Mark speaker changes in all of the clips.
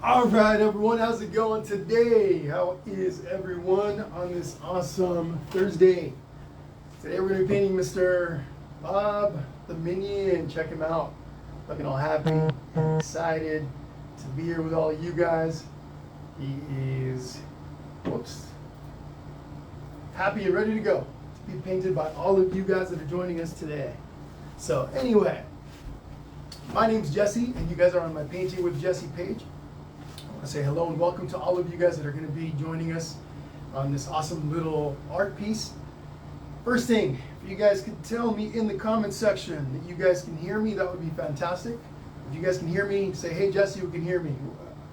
Speaker 1: All right, everyone, how's it going today? How is everyone on this awesome Thursday? Today we're going to be painting Mr. Bob the Minion. Check him out. Looking all happy and excited to be here with all of you guys. He is, happy and ready to go to be painted by all of you guys that are joining us today. So anyway, my name's Jesse, and you guys are on my Painting with Jesse page. I want to say hello and welcome to all of you guys that are going to be joining us on this awesome little art piece. First thing, if you guys could tell me in the comment section that you guys can hear me, that would be fantastic. If you guys can hear me, say, hey Jesse, who can hear me?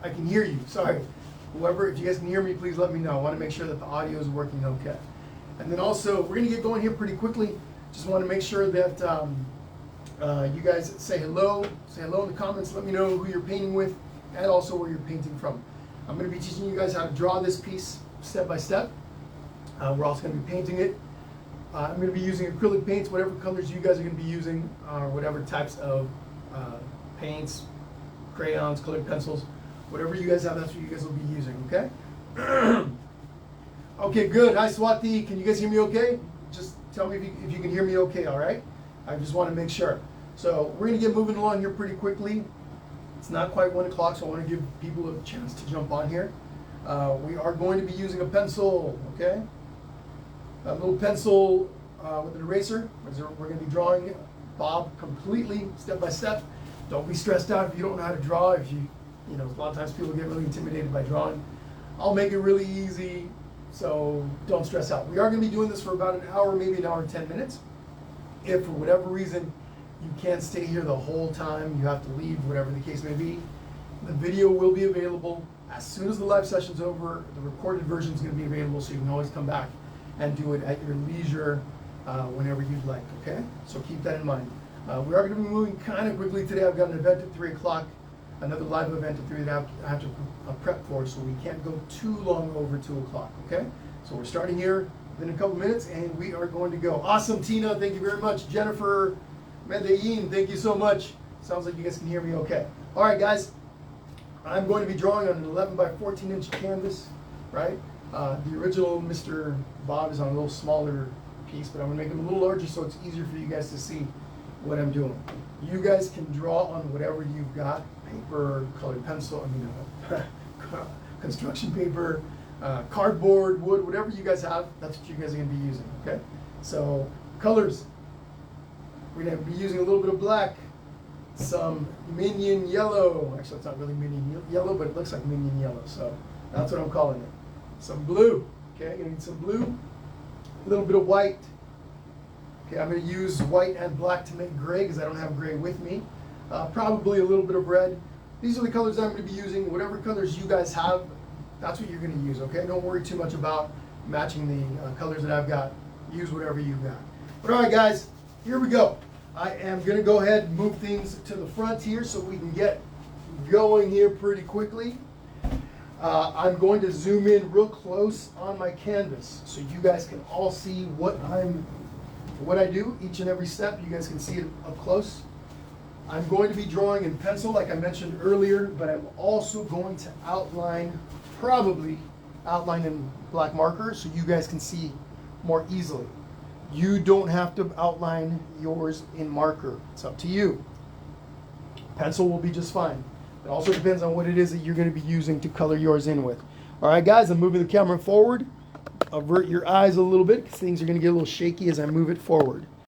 Speaker 1: I can hear you, sorry. Whoever, if you guys can hear me, please let me know. I want to make sure that the audio is working okay. And then also, we're going to get going here pretty quickly. Just want to make sure that you guys say hello in the comments, let me know who you're painting with, and also where you're painting from. I'm going to be teaching you guys how to draw this piece step by step. We're also going to be painting it. I'm going to be using acrylic paints, whatever colors you guys are going to be using, or whatever types of paints, crayons, colored pencils, whatever you guys have, that's what you guys will be using, okay? Okay, good. Hi, Swati. Can you guys hear me okay? Just tell me if you can hear me okay, all right? I just want to make sure. So we're going to get moving along here pretty quickly. It's not quite 1 o'clock, so I want to give people a chance to jump on here. We are going to be using a pencil, okay? A little pencil with an eraser. We're going to be drawing Bob completely, step by step. Don't be stressed out if you don't know how to draw. If you know, a lot of times people get really intimidated by drawing. I'll make it really easy, so don't stress out. We are going to be doing this for about an hour, maybe an hour and 10 minutes. If for whatever reason you can't stay here the whole time, you have to leave, whatever the case may be, the video will be available as soon as the live session's over. The recorded version is going to be available, so you can always come back and do it at your leisure whenever you'd like, okay? So keep that in mind. We are going to be moving kind of quickly today. I've got an event at 3 o'clock, another live event at 3 that I have to prep for, so we can't go too long over 2 o'clock, okay? So we're starting here within a couple minutes, and we are going to go. Awesome, Tina, thank you very much. Jennifer Medellin, thank you so much. Sounds like you guys can hear me okay. All right, guys, I'm going to be drawing on an 11 by 14 inch canvas, right? The original Mr. Bob is on a little smaller piece, but I'm going to make it a little larger so it's easier for you guys to see what I'm doing. You guys can draw on whatever you've got, paper, colored pencil, construction paper, cardboard, wood, whatever you guys have, that's what you guys are going to be using, okay? So, colors. We're going to be using a little bit of black, some Minion yellow. Actually, it's not really Minion yellow, but it looks like Minion yellow, so that's what I'm calling it. Some blue, okay? I'm going to need some blue, a little bit of white. Okay, I'm going to use white and black to make gray because I don't have gray with me. Probably a little bit of red. These are the colors I'm going to be using. Whatever colors you guys have, that's what you're going to use, okay? Don't worry too much about matching the colors that I've got. Use whatever you've got. But all right, guys, here we go. I am going to go ahead and move things to the front here so we can get going here pretty quickly. I'm going to zoom in real close on my canvas so you guys can all see what I do, each and every step. You guys can see it up close. I'm going to be drawing in pencil like I mentioned earlier, but I'm also going to probably outline in black marker so you guys can see more easily. You don't have to outline yours in marker. It's up to you. Pencil will be just fine. It also depends on what it is that you're going to be using to color yours in with. All right, guys, I'm moving the camera forward. Avert your eyes a little bit because things are going to get a little shaky as I move it forward.